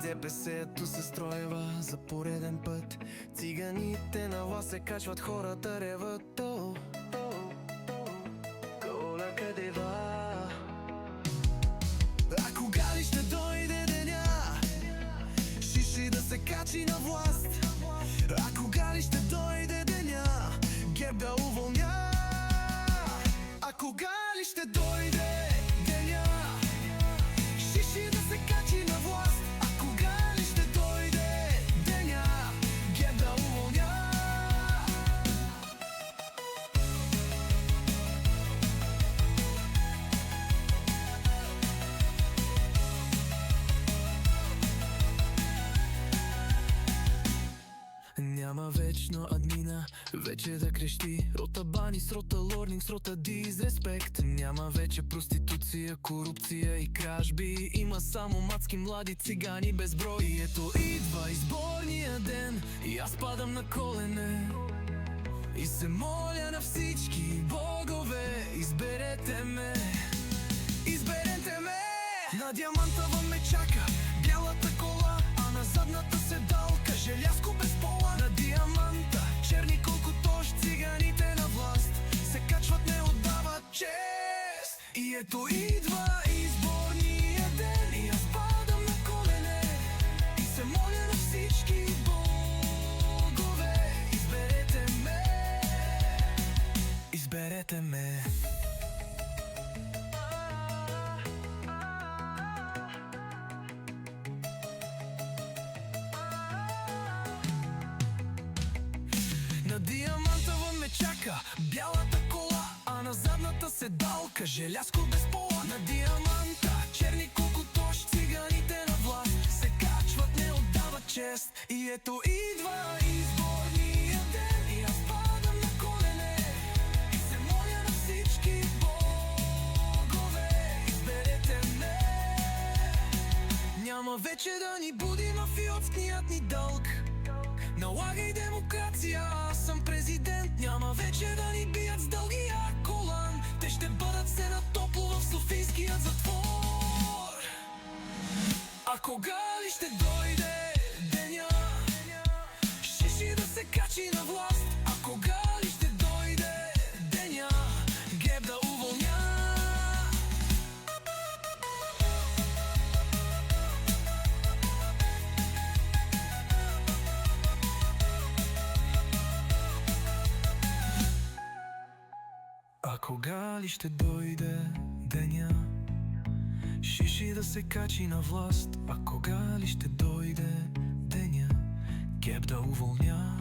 ДПС-то се строева за пореден път. Циганите на власт се качват, хората реват. Коля къде va? А кога ли ще дойде деня? Шиши да се качи на власт. А кога ли ще дойде деня? ГЕРБ да уволня. А кога ли ще дойде деня? Шиши да се качи на власт. А кога ли ще дойде деня? ГЕРБ да уволня. Няма вечно админа, вече да крещи. Рота бани с рота лорнинг, с рота дизреспект. Няма вече проституция, корупция и кражби. Има само мацки млади цигани без брой. И ето идва изборния ден и аз падам на колене и се моля на всички богове: изберете ме, изберете ме. На Диамантова ме чака бялата кола, а на задната седалка желязко без пола. На Диаманта черни колкото циганите на власт се качват, не отдават чест. И ето идва изборния ден и аз падам на колене и се моля на всички богове: изберете ме, изберете ме. На Диамантова ме чака бялата кола, а на задната седалка желязко без пола. На Диаманта черни колкото циганите на власт се качват, не отдават чест. И ето идва изборния ден и аз падам на колене и се моля на всички богове: изберете ме. Няма вече да ни буди мафиотският ни дълг. Налагай демокрация, аз съм президент. Няма вече да ни бият с дългия колан. Те ще бъдат все на топло в софийския затвор. А кога ли ще дойде деня? Шиши да се качи на власт. А кога ли ще дойде деня? ГЕРБ да уволня. А кога ли ще дойде деня? Шиши да се качи на власт. А кога ли ще дойде деня? ГЕРБ да уволня.